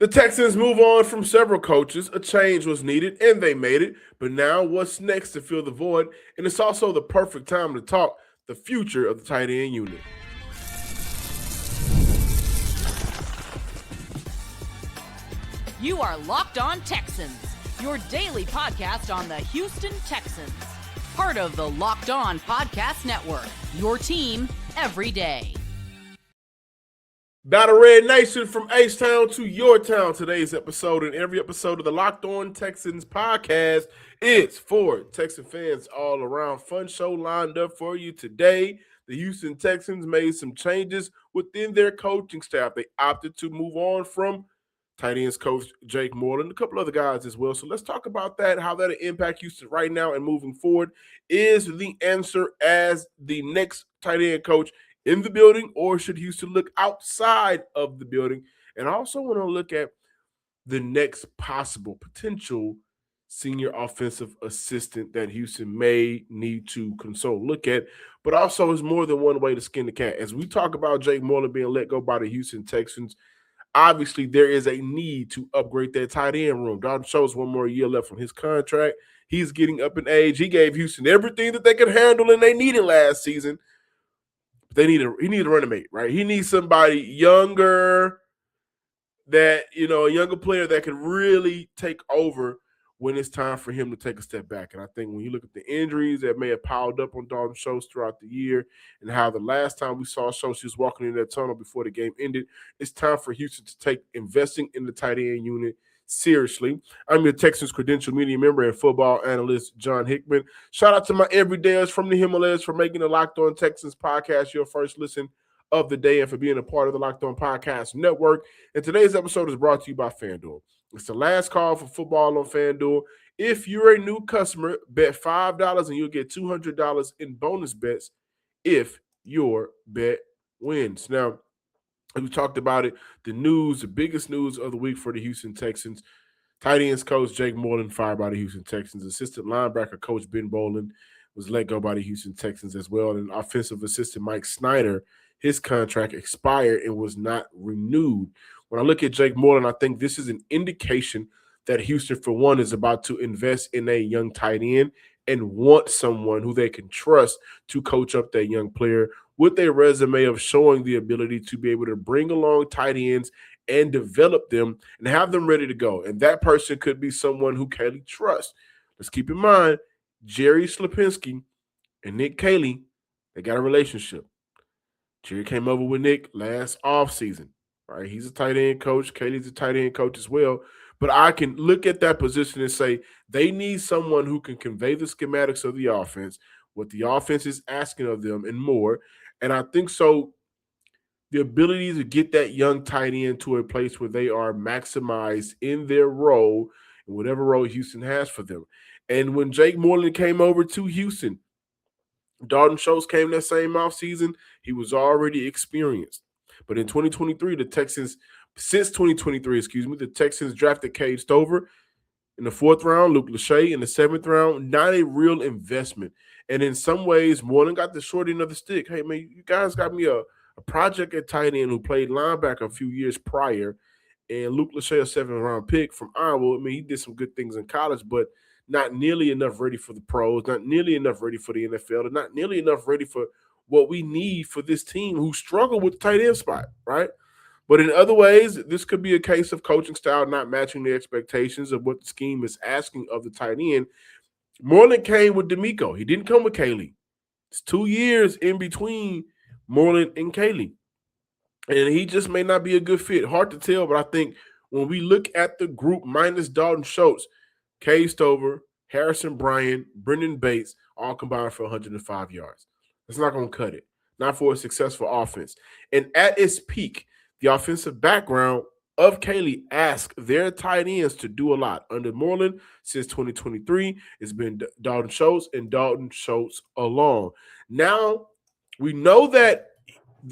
The Texans move on from several coaches. A change was needed, and they made it. But now, what's next to fill the void? And it's also the perfect time to talk the future of the tight end unit. You are Locked On Texans, your daily podcast on the Houston Texans. Part of the Locked On Podcast Network, your team every day. Battle Red Nation, from H-Town to your town. Today's episode and every episode of the Locked On Texans podcast is for Texan fans all around. Fun show lined up for you today. The Houston Texans made some changes within their coaching staff. They opted to move on from tight ends coach Jake Moreland, a couple other guys as well. So let's talk about that, how that'll impact Houston right now and moving forward. Is the answer as the next tight end coach in the building, or should Houston look outside of the building? And I also want to look at the next possible potential senior offensive assistant that Houston may need to consult, look at, but also there's more than one way to skin the cat. As we talk about Jake Moreland being let go by the Houston Texans, obviously there is a need to upgrade that tight end room. Dalton Schultz, one more year left on his contract. He's getting up in age. He gave Houston everything that they could handle and they needed last season. He needed a running mate, right? He needs somebody younger, that, a younger player that can really take over when it's time for him to take a step back. And I think when you look at the injuries that may have piled up on Dalton Schultz throughout the year and how the last time we saw Schultz, he was walking in that tunnel before the game ended, it's time for Houston to take investing in the tight end unit seriously. I'm your Texans credential media member and football analyst, John Hickman. Shout out to my everydayers from the Himalayas for making the Locked On Texans podcast your first listen of the day and for being a part of the Locked On Podcast Network. And today's episode is brought to you by FanDuel. It's the last call for football on FanDuel. If you're a new customer, bet $5 and you'll get $200 in bonus bets if your bet wins. Now, we talked about it. The biggest news of the week for the Houston Texans. Tight ends coach Jake Moreland fired by the Houston Texans. Assistant linebacker coach Ben Boland was let go by the Houston Texans as well. And offensive assistant Mike Snyder, his contract expired and was not renewed. When I look at Jake Moreland, I think this is an indication that Houston, for one, is about to invest in a young tight end and want someone who they can trust to coach up that young player with a resume of showing the ability to be able to bring along tight ends and develop them and have them ready to go. And that person could be someone who Caley trusts. Let's keep in mind, Jerry Slapinski and Nick Caley, they got a relationship. Jerry came over with Nick last offseason, right? He's a tight end coach. Caley's a tight end coach as well. But I can look at that position and say they need someone who can convey the schematics of the offense, what the offense is asking of them, and more. And I think so the ability to get that young tight end to a place where they are maximized in their role, in whatever role Houston has for them. And when Jake Moreland came over to Houston, Dalton Schultz came that same offseason. He was already experienced. But in 2023, the Texans drafted Cade Stover in the 4th round, Luke Lachey in the 7th round, not a real investment. And in some ways, Moreland got the short end of the stick. Hey, man, you guys got me a project at tight end who played linebacker a few years prior, and Luke Lachey, a 7th-round pick from Iowa. I mean, he did some good things in college, but not nearly enough ready for the pros, not nearly enough ready for the NFL, and not nearly enough ready for what we need for this team who struggle with the tight end spot, right? But in other ways, this could be a case of coaching style not matching the expectations of what the scheme is asking of the tight end. Moreland came with D'Amico. He didn't come with Caley. It's 2 years in between Moreland and Caley. And he just may not be a good fit. Hard to tell, but I think when we look at the group minus Dalton Schultz, Cade Stover, Harrison Bryant, Brendan Bates, all combined for 105 yards. That's not going to cut it. Not for a successful offense. And at its peak, the offensive background of Caley asked their tight ends to do a lot. Under Moreland, since 2023, it's been Dalton Schultz and Dalton Schultz alone. Now, we know that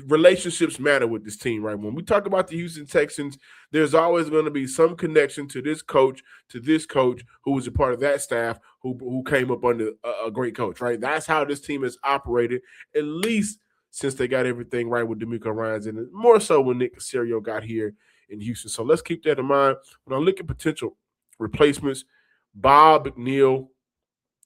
relationships matter with this team, right? When we talk about the Houston Texans, there's always going to be some connection to this coach who was a part of that staff who came up under a great coach, right? That's how this team has operated, at least since they got everything right with D'Amico Ryans, and more so when Nick Caserio got here in Houston. So let's keep that in mind. When I look at potential replacements, Bob McNeil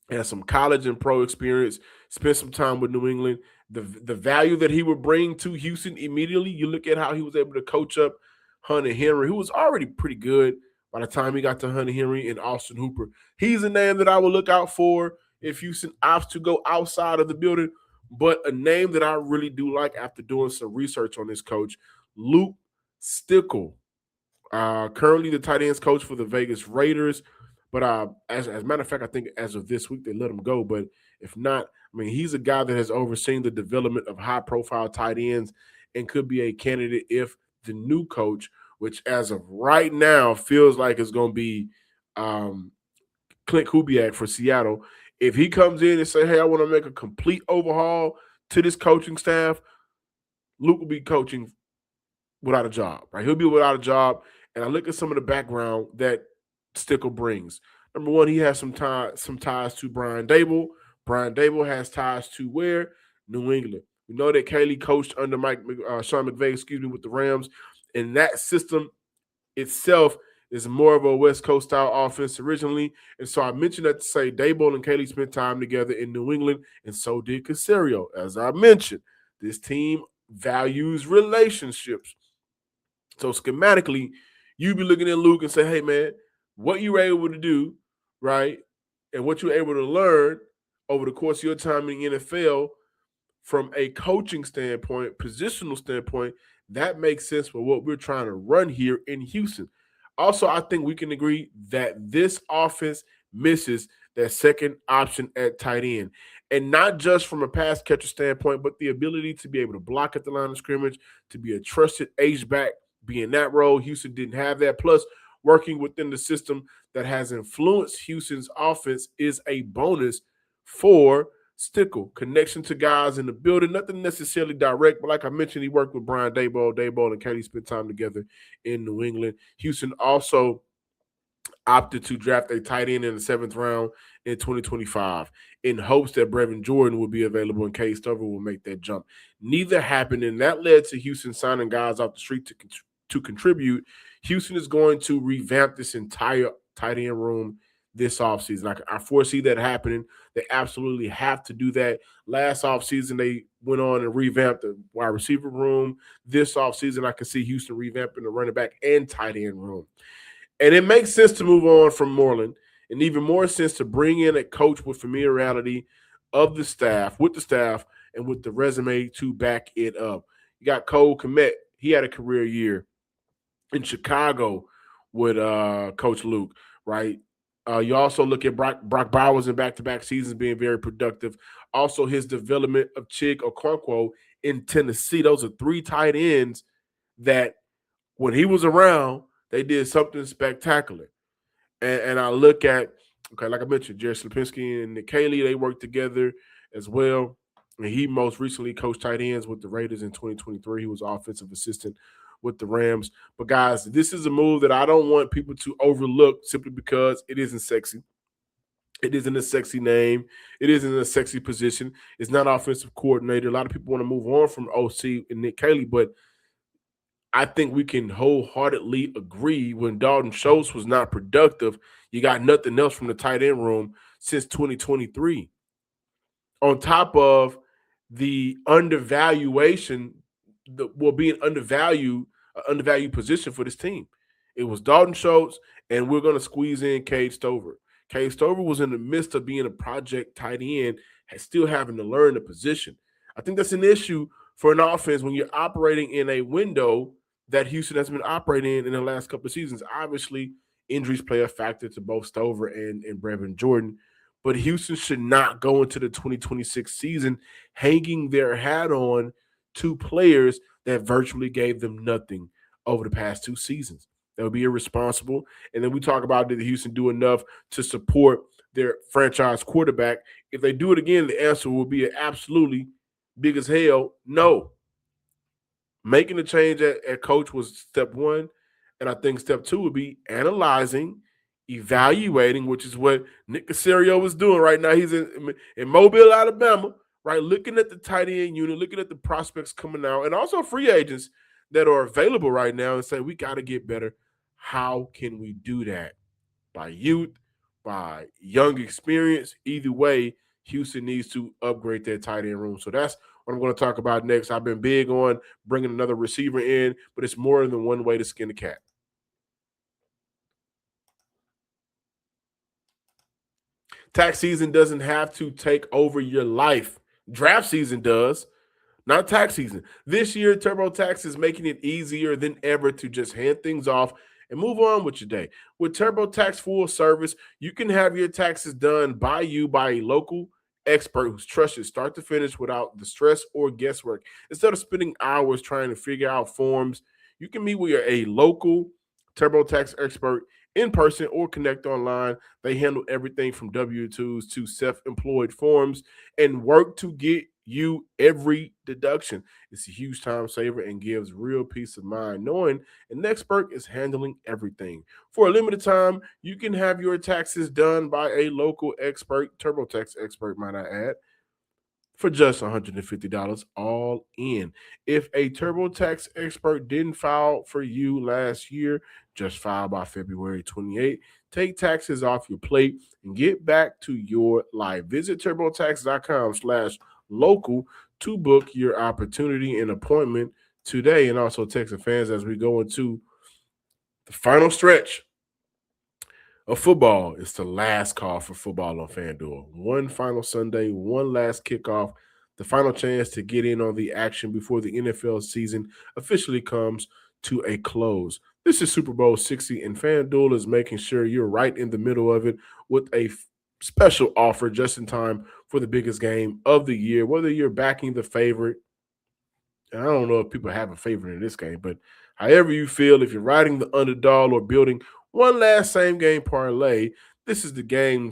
has some college and pro experience, spent some time with New England. The value that he would bring to Houston immediately, you look at how he was able to coach up Hunter Henry, who was already pretty good by the time he got to Hunter Henry and Austin Hooper. He's a name that I would look out for if Houston opts to go outside of the building. But a name that I really do like after doing some research on this coach, Luke Steckel, currently the tight ends coach for the Vegas Raiders. But as a matter of fact, I think as of this week, they let him go. But if not, I mean, he's a guy that has overseen the development of high-profile tight ends and could be a candidate if the new coach, which as of right now feels like it's going to be Clint Kubiak for Seattle, if he comes in and say, hey, I want to make a complete overhaul to this coaching staff, Luke will be coaching without a job, right? He'll be without a job. And I look at some of the background that Steckel brings. Number one, he has some ties to Brian Daboll. Brian Daboll has ties to where? New England. We know that Kaylee coached under Sean McVay, with the Rams. And that system itself is more of a West Coast style offense originally. And so I mentioned that to say Daboll and Kaylee spent time together in New England, and so did Koziel. As I mentioned, this team values relationships. So schematically, you be looking at Luke and say, hey, man, what you were able to do, right, and what you were able to learn over the course of your time in the NFL from a coaching standpoint, positional standpoint, that makes sense for what we're trying to run here in Houston. Also, I think we can agree that this offense misses that second option at tight end. And not just from a pass catcher standpoint, but the ability to be able to block at the line of scrimmage, to be a trusted H-back, be in that role. Houston didn't have that. Plus, working within the system that has influenced Houston's offense is a bonus for Steckel. Connection to guys in the building, nothing necessarily direct, but like I mentioned, he worked with Brian Daboll. Daboll and Katie spent time together in New England. Houston also opted to draft a tight end in the 7th round in 2025 in hopes that Brevin Jordan will be available and Cade Stover will make that jump. Neither happened, and that led to Houston signing guys off the street to contribute. Houston is going to revamp this entire tight end room this offseason. I foresee that happening. They absolutely have to do that. Last offseason, they went on and revamped the wide receiver room. This offseason, I can see Houston revamping the running back and tight end room. And it makes sense to move on from Moreland, and even more sense to bring in a coach with familiarity of the staff, with the staff, and with the resume to back it up. You got Cole Kmet. He had a career year in Chicago with Coach Luke, right? You also look at Brock Bowers in back-to-back seasons being very productive. Also, his development of Chig Okonkwo in Tennessee. Those are 3 tight ends that when he was around, they did something spectacular. And I look at, okay, like I mentioned, Jared Slipinski and Nick Haley, they worked together as well. And he most recently coached tight ends with the Raiders in 2023. He was offensive assistant with the Rams. But, guys, this is a move that I don't want people to overlook simply because it isn't sexy. It isn't a sexy name. It isn't a sexy position. It's not offensive coordinator. A lot of people want to move on from OC and Nick Haley, but I think we can wholeheartedly agree when Dalton Schultz was not productive, you got nothing else from the tight end room since 2023. On top of the undervaluation, being undervalued position for this team. It was Dalton Schultz, and we're going to squeeze in Cade Stover. Cade Stover was in the midst of being a project tight end, still having to learn the position. I think that's an issue for an offense when you're operating in a window that Houston has been operating in the last couple of seasons. Obviously, injuries play a factor to both Stover and Brevin Jordan, but Houston should not go into the 2026 season hanging their hat on 2 players that virtually gave them nothing over the past 2 seasons. That would be irresponsible. And then we talk about, did Houston do enough to support their franchise quarterback? If they do it again, the answer will be absolutely big as hell no. Making a change at coach was step 1. And I think step 2 would be analyzing, evaluating, which is what Nick Caserio is doing right now. He's in Mobile, Alabama, right? Looking at the tight end unit, looking at the prospects coming out, and also free agents that are available right now and say, we got to get better. How can we do that? By youth, by young experience. Either way, Houston needs to upgrade their tight end room. So that's what I'm going to talk about next. I've been big on bringing another receiver in, but it's more than one way to skin a cat. Tax season doesn't have to take over your life. Draft season does, not tax season. This year, TurboTax is making it easier than ever to just hand things off and move on with your day. With TurboTax full service, you can have your taxes done by you by a local expert who's trusted start to finish without the stress or guesswork. Instead of spending hours trying to figure out forms, you can meet with a local TurboTax expert in person or connect online. They handle everything from W-2s to self-employed forms and work to get you every deduction. It's a huge time saver and gives real peace of mind knowing an expert is handling everything. For a limited time, you can have your taxes done by a local expert, TurboTax expert, might I add, for just $150 all in. If a TurboTax expert didn't file for you last year, just file by February 28th. Take taxes off your plate and get back to your life. Visit TurboTax.com/local to book your opportunity and appointment today. And also, Texas fans, as we go into the final stretch of football, it's the last call for football on FanDuel. One final Sunday, one last kickoff, the final chance to get in on the action before the NFL season officially comes to a close. This is Super Bowl 60, and FanDuel is making sure you're right in the middle of it with a special offer just in time for the biggest game of the year. Whether you're backing the favorite, and I don't know if people have a favorite in this game, but however you feel, if you're riding the underdog or building one last same game parlay, this is the game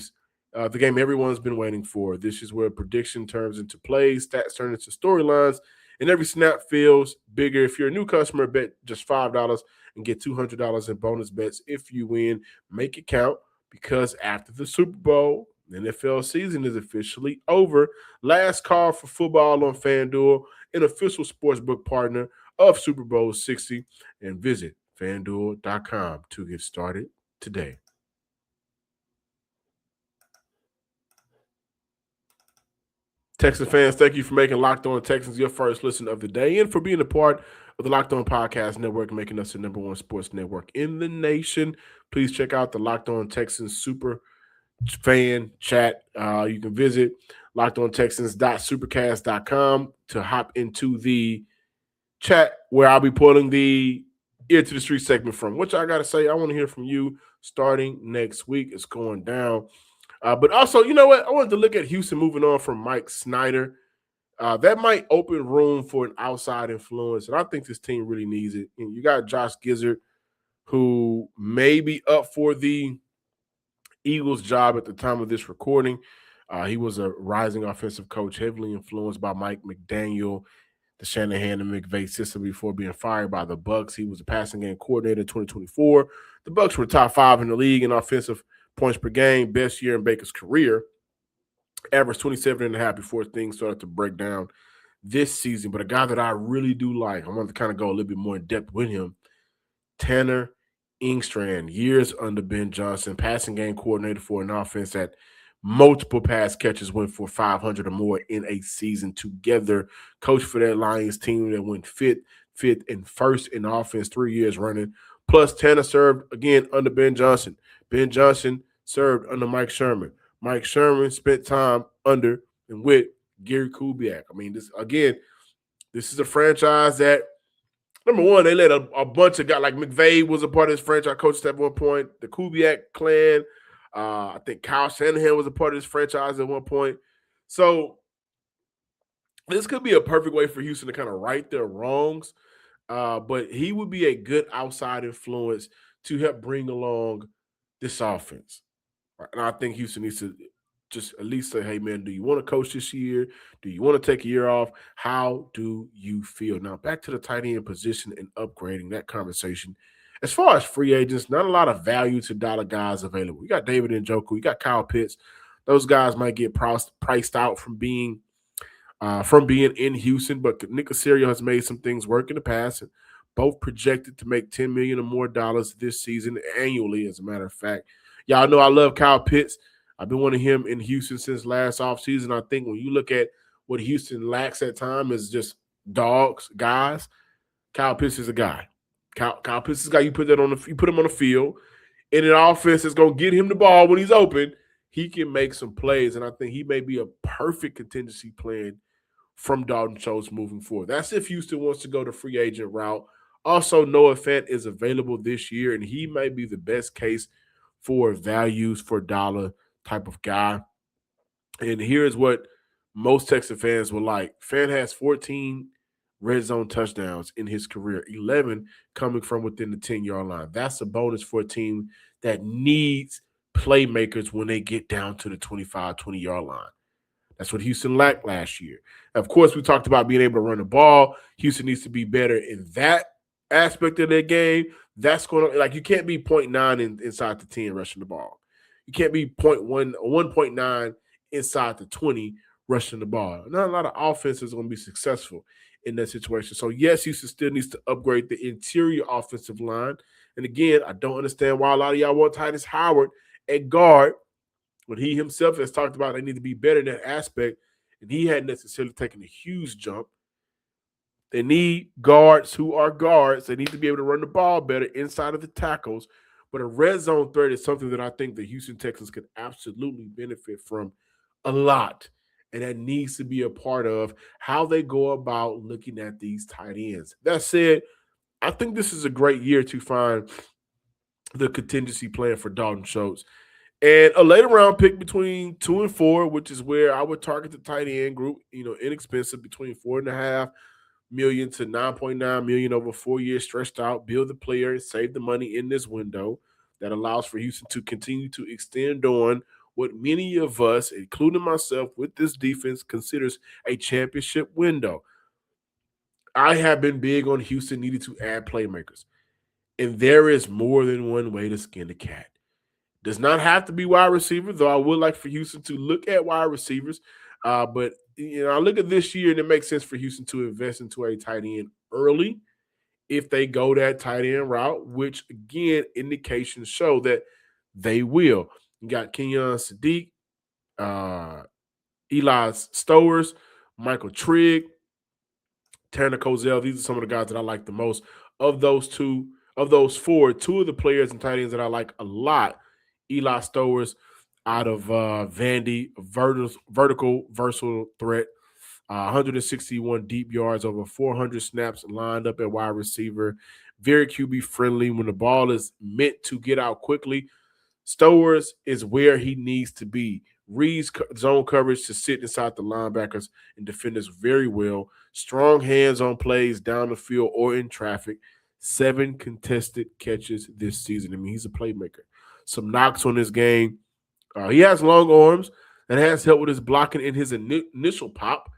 everyone's been waiting for. This is where prediction turns into plays, stats turn into storylines, and every snap feels bigger. If you're a new customer, bet just $5 and get $200 in bonus bets if you win. Make it count because after the Super Bowl, the NFL season is officially over. Last call for football on FanDuel, an official sportsbook partner of Super Bowl 60, and visit FanDuel.com to get started today. Texas fans, thank you for making Locked On Texans your first listen of the day and for being a part of the Locked On Podcast Network, making us the #1 sports network in the nation. Please check out the Locked On Texans Super Fan Chat. You can visit lockedontexans.supercast.com to hop into the chat where I'll be pulling the Ear to the Street segment from. Which I got to say, I want to hear from you starting next week. It's going down. But also, you know what? I wanted to look at Houston moving on from Mike Snyder. That might open room for an outside influence, and I think this team really needs it. And you got Josh Gizzard, who may be up for the Eagles job at the time of this recording. He was a rising offensive coach, heavily influenced by Mike McDaniel, the Shanahan and McVay system before being fired by the Bucs. He was a passing game coordinator in 2024. The Bucs were top 5 in the league in offensive points per game, best year in Baker's career. Averaged 27.5 before things started to break down this season. But a guy that I really do like, I want to kind of go a little bit more in depth with him, Tanner Engstrand, years under Ben Johnson, passing game coordinator for an offense that multiple pass catches went for 500 or more in a season together. Coach for that Lions team that went fifth, and first in offense 3 years running. Plus, Tanner served again under Ben Johnson. Ben Johnson served under Mike Sherman. Mike Sherman spent time under and with Gary Kubiak. I mean, this is a franchise that, number one, they let a bunch of guys, like McVay was a part of this franchise, coached at one point. The Kubiak clan, I think Kyle Shanahan was a part of this franchise at one point. So this could be a perfect way for Houston to kind of right their wrongs. But he would be a good outside influence to help bring along this offense. And I think Houston needs to just at least say, hey, man, do you want to coach this year? Do you want to take a year off? How do you feel? Now, back to the tight end position and upgrading that conversation. As far as free agents, not a lot of value to dollar guys available. You got David Njoku. You got Kyle Pitts. Those guys might get priced out from being in Houston, but Nick Caserio has made some things work in the past. both projected to make $10 million or more this season annually, as a matter of fact. Y'all know I love Kyle Pitts. I've been wanting him in Houston since last offseason. I think when you look at what Houston lacks at time is just dogs, guys. Kyle Pitts is a guy. Kyle Pitts is a guy. You put him on the field, and an offense is gonna get him the ball when he's open. He can make some plays, and I think he may be a perfect contingency plan from Dalton Schultz moving forward. That's if Houston wants to go the free agent route. Also, Noah Fant is available this year, and he may be the best case for values for dollar type of guy. And here's what most Texas fans will like. Fant has 14 red zone touchdowns in his career, 11 coming from within the 10-yard line. That's a bonus for a team that needs playmakers when they get down to the 25, 20-yard line. That's what Houston lacked last year. Of course, we talked about being able to run the ball. Houston needs to be better in that aspect of their game. That's going to, like, you can't be 0.9 inside the 10 rushing the ball. You can't be 0.1 or 1.9 inside the 20 rushing the ball. Not a lot of offenses are going to be successful in that situation. So, yes, Houston still needs to upgrade the interior offensive line. And again, I don't understand why a lot of y'all want Titus Howard at guard when he himself has talked about they need to be better in that aspect, and he hadn't necessarily taken a huge jump. They need guards who are guards. They need to be able to run the ball better inside of the tackles. But a red zone threat is something that I think the Houston Texans could absolutely benefit from a lot. And that needs to be a part of how they go about looking at these tight ends. That said, I think this is a great year to find the contingency plan for Dalton Schultz. And a later round pick between 2 and 4, which is where I would target the tight end group, inexpensive, between $4.5 million to $9.9 million over 4 years stretched out, build the player and save the money in this window that allows for Houston to continue to extend on what many of us, including myself, with this defense considers a championship window. I have been big on Houston needing to add playmakers. And there is more than one way to skin the cat. Does not have to be wide receiver, though I would like for Houston to look at wide receivers. But I look at this year, and it makes sense for Houston to invest into a tight end early if they go that tight end route, which, again, indications show that they will. You got Kenyon Sadiq, Eli Stowers, Michael Trigg, Tanner Koziel. These are some of the guys that I like the most. Of those four, two of the players and tight ends that I like a lot, Eli Stowers out of Vandy, vertical versatile threat, 161 deep yards, over 400 snaps lined up at wide receiver, very QB friendly when the ball is meant to get out quickly. Stowers is where he needs to be. Reads zone coverage to sit inside the linebackers and defenders very well. Strong hands on plays down the field or in traffic. 7 contested catches this season. I mean, he's a playmaker. Some knocks on his game. He has long arms and has helped with his blocking in his initial pop,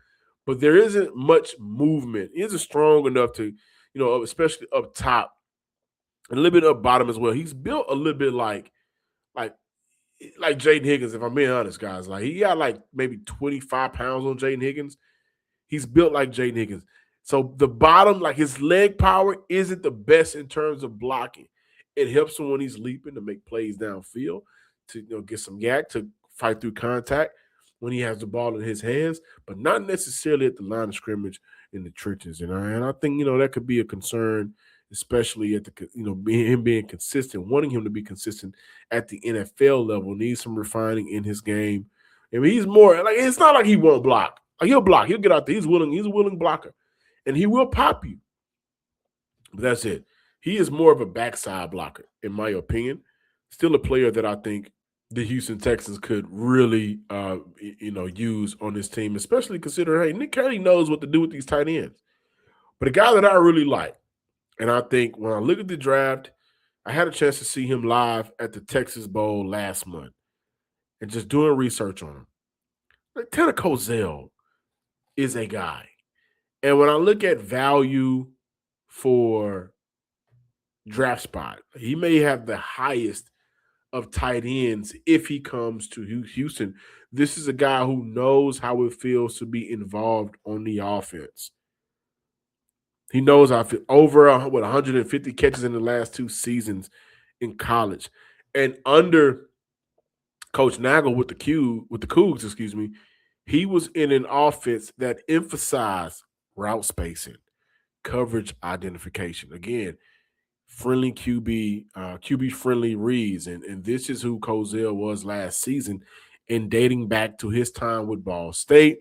but there isn't much movement. He isn't strong enough to, especially up top and a little bit up bottom as well. He's built a little bit like Jaden Higgins, if I'm being honest, guys. Like, he got like maybe 25 pounds on Jaden Higgins. He's built like Jaden Higgins. So the bottom, like his leg power isn't the best in terms of blocking. It helps him when he's leaping to make plays downfield, to get some yak, to fight through contact when he has the ball in his hands, but not necessarily at the line of scrimmage in the trenches. And I think, that could be a concern, especially at the, him being consistent, wanting him to be consistent at the NFL level, needs some refining in his game. I mean, he's more like, it's not like he won't block. Like, he'll block. He'll get out there. He's a willing blocker. And he will pop you. But that's it. He is more of a backside blocker, in my opinion. Still a player that I think the Houston Texans could really, use on this team, especially considering, hey, Nick Kelly knows what to do with these tight ends. But a guy that I really like, and I think when I look at the draft, I had a chance to see him live at the Texas Bowl last month and just doing research on him. Like, Tanner Koziel is a guy. And when I look at value for draft spot, he may have the highest of tight ends if he comes to Houston. This is a guy who knows how it feels to be involved on the offense. He knows over 150 catches in the last 2 seasons in college, and under Coach Nagel with the Cougs, he was in an offense that emphasized route spacing, coverage identification. Again, friendly QB friendly reads, and this is who Koziel was last season, and dating back to his time with Ball State.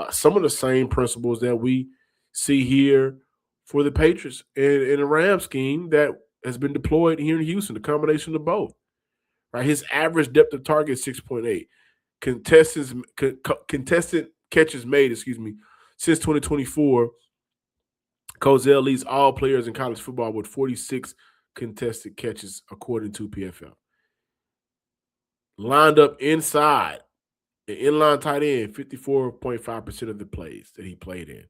Some of the same principles that we see here for the Patriots in a Ram scheme that has been deployed here in Houston, the combination of both. Right, his average depth of target is 6.8. Contested catches made, since 2024. Koziel leads all players in college football with 46 contested catches, according to PFL. Lined up inside, an inline tight end, 54.5% of the plays that he played in.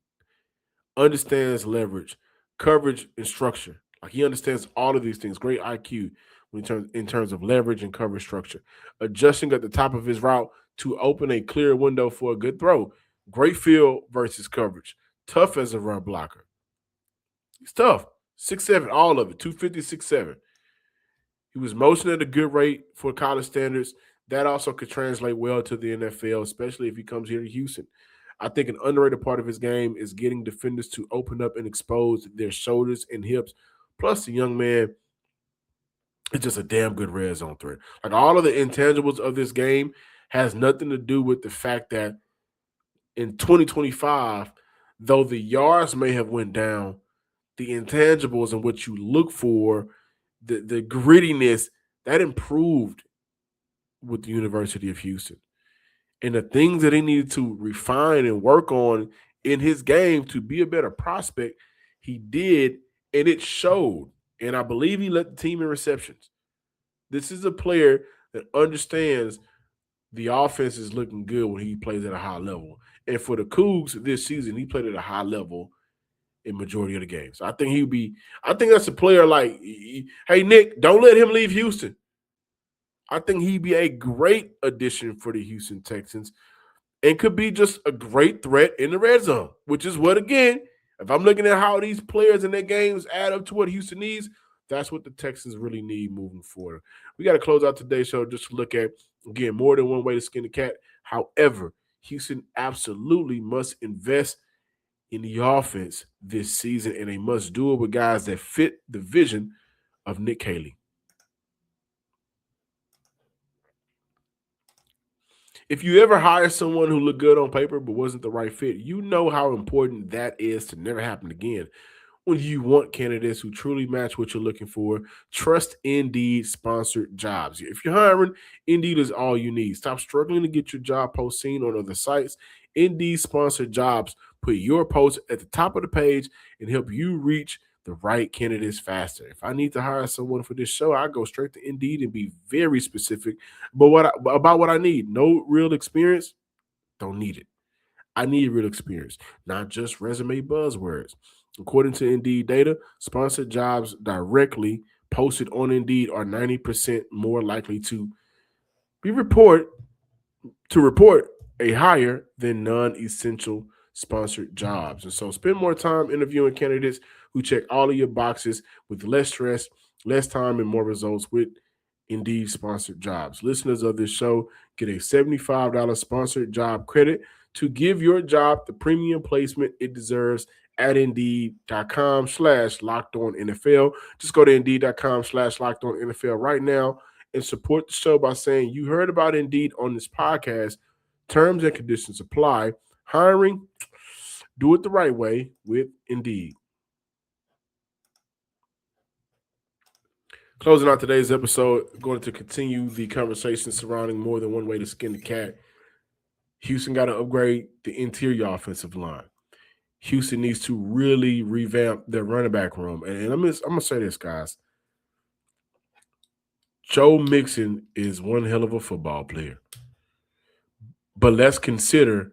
Understands leverage, coverage, and structure. Like, he understands all of these things. Great IQ in terms of leverage and coverage structure. Adjusting at the top of his route to open a clear window for a good throw. Great feel versus coverage. Tough as a run blocker. He's tough. 6'7", all of it. 250, 6'7". He was motioning at a good rate for college standards. That also could translate well to the NFL, especially if he comes here to Houston. I think an underrated part of his game is getting defenders to open up and expose their shoulders and hips. Plus, the young man is just a damn good red zone threat. Like, all of the intangibles of this game has nothing to do with the fact that in 2025, though the yards may have went down, the intangibles and what you look for, the grittiness, that improved with the University of Houston. And the things that he needed to refine and work on in his game to be a better prospect, he did, and it showed. And I believe he led the team in receptions. This is a player that understands the offense is looking good when he plays at a high level. And for the Cougs this season, he played at a high level in majority of the games. So I think that's a player like, hey, Nick, don't let him leave Houston. I think he'd be a great addition for the Houston Texans and could be just a great threat in the red zone, which is what, again, if I'm looking at how these players in their games add up to what Houston needs, that's what the Texans really need moving forward. We got to close out today's show just to look at, again, more than one way to skin the cat. However, Houston absolutely must invest in the offense this season, and they must do it with guys that fit the vision of Nick Haley. If you ever hire someone who looked good on paper but wasn't the right fit, you know how important that is to never happen again. When you want candidates who truly match what you're looking for, trust Indeed sponsored jobs. If you're hiring, Indeed is all you need. Stop struggling to get your job post seen on other sites. Indeed sponsored jobs put your post at the top of the page and help you reach the right candidates faster. If I need to hire someone for this show, I go straight to Indeed and be very specific about what I need. No real experience, don't need it. I need real experience, not just resume buzzwords. According to Indeed data, sponsored jobs directly posted on Indeed are 90% more likely to report a hire than non-essential sponsored jobs. And so spend more time interviewing candidates who check all of your boxes with less stress, less time, and more results with Indeed sponsored jobs. Listeners of this show get a $75 sponsored job credit to give your job the premium placement it deserves at Indeed.com/LockedOnNFL. Just go to Indeed.com/LockedOnNFL right now and support the show by saying you heard about Indeed on this podcast. Terms and conditions apply. Hiring, do it the right way with Indeed. Closing out today's episode, going to continue the conversation surrounding more than one way to skin the cat. Houston got to upgrade the interior offensive line. Houston needs to really revamp their running back room. And I'm going to say this, guys. Joe Mixon is one hell of a football player. But let's consider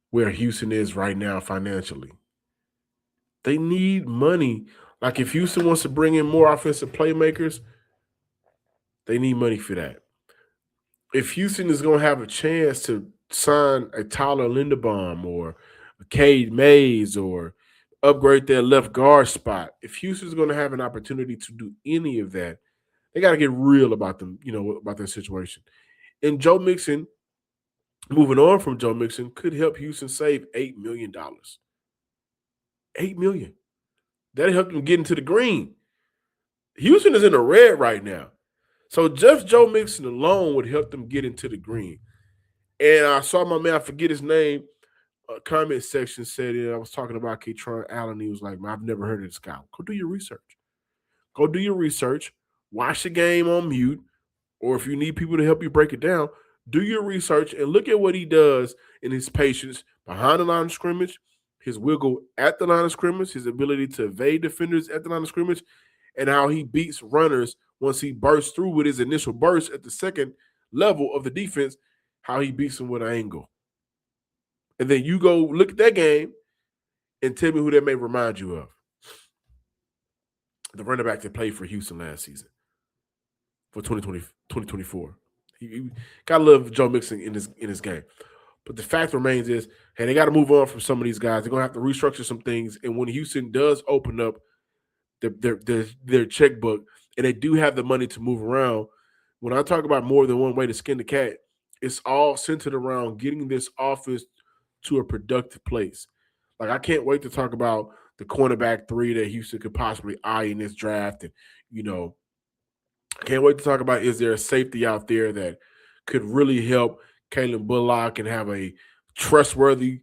where Houston is right now financially. They need money. Like, if Houston wants to bring in more offensive playmakers, they need money for that. If Houston is going to have a chance to sign a Tyler Linderbaum or a Cade Mays or upgrade their left guard spot. If Houston's going to have an opportunity to do any of that, they got to get real about them, about their situation. And Joe Mixon, moving on from Joe Mixon, could help Houston save $8 million. $8 million. That'll help them get into the green. Houston is in the red right now. So just Joe Mixon alone would help them get into the green. And I saw my man, I forget his name, comment section said I was talking about Kaytron Allen. He was like, man, I've never heard of this guy. Go do your research. Go do your research. Watch the game on mute. Or if you need people to help you break it down, do your research and look at what he does in his patience behind the line of scrimmage, his wiggle at the line of scrimmage, his ability to evade defenders at the line of scrimmage, and how he beats runners once he bursts through with his initial burst at the second level of the defense, how he beats them with an angle. And then you go look at that game and tell me who that may remind you of. The running back that played for Houston last season for 2024. He got to love Joe Mixon in his game. But the fact remains is, hey, they got to move on from some of these guys. They're going to have to restructure some things. And when Houston does open up their checkbook and they do have the money to move around, when I talk about more than one way to skin the cat, it's all centered around getting this offense to a productive place. Like, I can't wait to talk about the cornerback 3 that Houston could possibly eye in this draft. And, I can't wait to talk about, is there a safety out there that could really help Kalen Bullock and have a trustworthy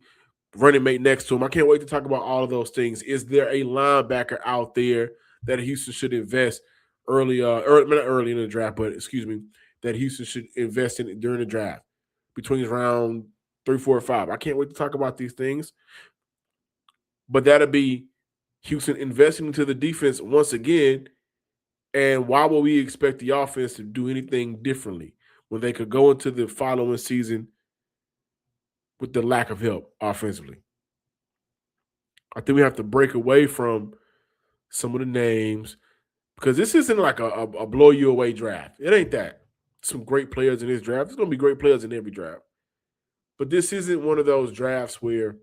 running mate next to him? I can't wait to talk about all of those things. Is there a linebacker out there that Houston should invest not early in the draft, but that Houston should invest in during the draft between round 3, 4, 5? I can't wait to talk about these things. But that'll be Houston investing into the defense once again. And why would we expect the offense to do anything differently when they could go into the following season with the lack of help offensively? I think we have to break away from some of the names because this isn't like a blow you away draft. It ain't that. Some great players in this draft. There's going to be great players in every draft. But this isn't one of those drafts where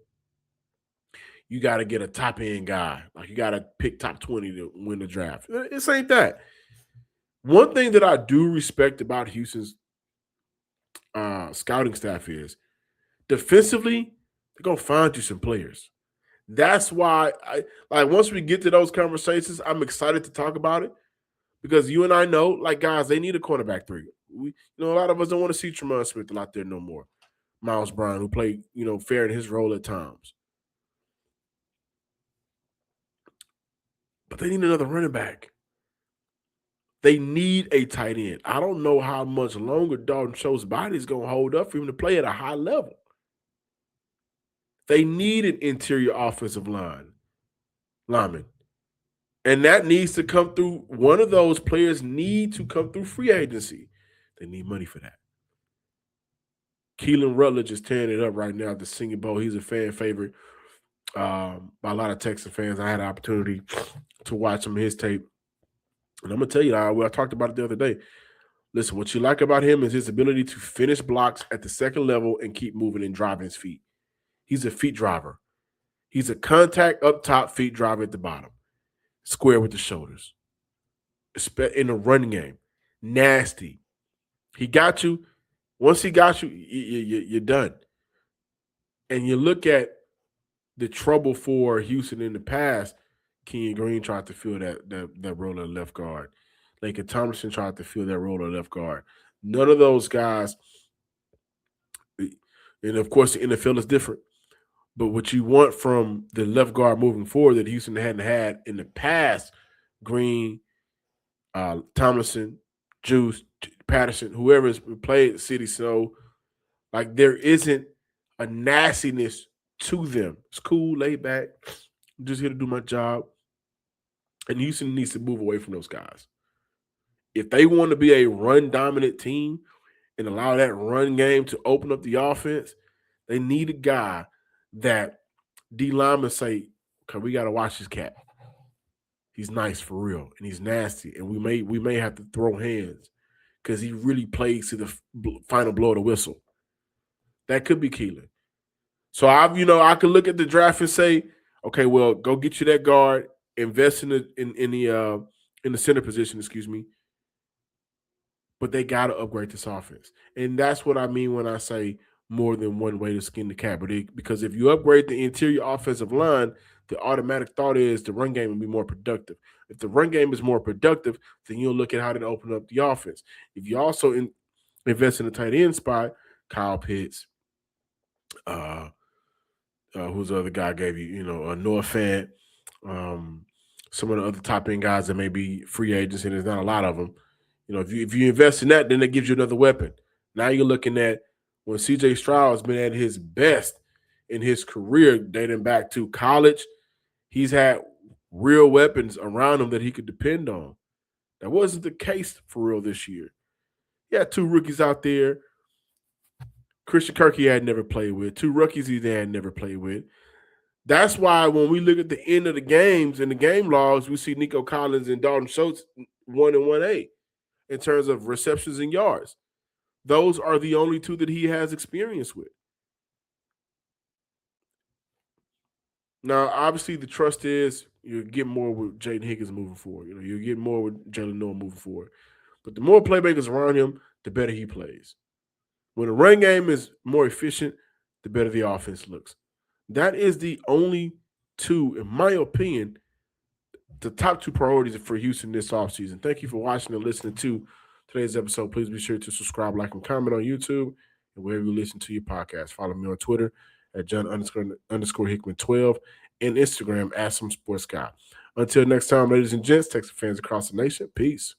you got to get a top-end guy. Like, you got to pick top 20 to win the draft. This ain't that. One thing that I do respect about Houston's scouting staff is defensively, they're going to find you some players. That's why, once we get to those conversations, I'm excited to talk about it because you and I know, guys, they need a cornerback 3. A lot of us don't want to see Tremont Smith out there no more. Miles Brown, who played, fair in his role at times. But they need another running back. They need a tight end. I don't know how much longer Dalton Schultz's body is going to hold up for him to play at a high level. They need an interior offensive lineman. And that needs to come through. One of those players need to come through free agency. They need money for that. Keelan Rutledge is tearing it up right now at the Senior Bowl. He's a fan favorite by a lot of Texan fans. I had an opportunity to watch some of his tape. And I'm going to tell you, I talked about it the other day. Listen, what you like about him is his ability to finish blocks at the second level and keep moving and driving his feet. He's a feet driver. He's a contact up top, feet driver at the bottom. Square with the shoulders. In the running game. Nasty. He got you. Once he got you, you're done. And you look at the trouble for Houston in the past, Kenyon Green tried to fill that role at left guard. Laken Tomlinson tried to fill that role at left guard. None of those guys, and of course the NFL is different, but what you want from the left guard moving forward that Houston hadn't had in the past, Green, Tomlinson, Juice, Patterson, whoever has played City Snow, there isn't a nastiness to them. It's cool, laid back. I'm just here to do my job. And Houston needs to move away from those guys. If they want to be a run-dominant team and allow that run game to open up the offense, they need a guy that D linemen say, okay, we got to watch this cat. He's nice for real, and he's nasty, and we may have to throw hands because he really plays to the final blow of the whistle. That could be Keelan. So I could look at the draft and say, Okay, well, go get you that guard, invest in the center position, excuse me. But they got to upgrade this offense. And that's what I mean when I say more than one way to skin the cat. Because if you upgrade the interior offensive line, the automatic thought is the run game will be more productive. If the run game is more productive, then you'll look at how to open up the offense. If you also invest in the tight end spot, Kyle Pitts, who's the other guy I gave you, Noah Fant, some of the other top end guys that may be free agents, and there's not a lot of them. If you invest in that, then that gives you another weapon. Now you're looking at when C.J. Stroud has been at his best in his career, dating back to college, he's had real weapons around him that he could depend on. That wasn't the case for real this year. He had 2 rookies out there. Christian Kirk he had never played with. 2 rookies he had never played with. That's why when we look at the end of the games and the game logs, we see Nico Collins and Dalton Schultz 1 and 1A in terms of receptions and yards. Those are the only 2 that he has experience with. Now, obviously, the trust is you get more with Jaden Higgins moving forward. You get more with Jalen Noah moving forward. But the more playmakers around him, the better he plays. When the run game is more efficient, the better the offense looks. That is the only 2, in my opinion, the top 2 priorities for Houston this offseason. Thank you for watching and listening to today's episode. Please be sure to subscribe, like, and comment on YouTube and wherever you listen to your podcast. Follow me on Twitter at John_Hickman12 and Instagram at SomeSportsGuy. Until next time, ladies and gents, Texas fans across the nation, peace.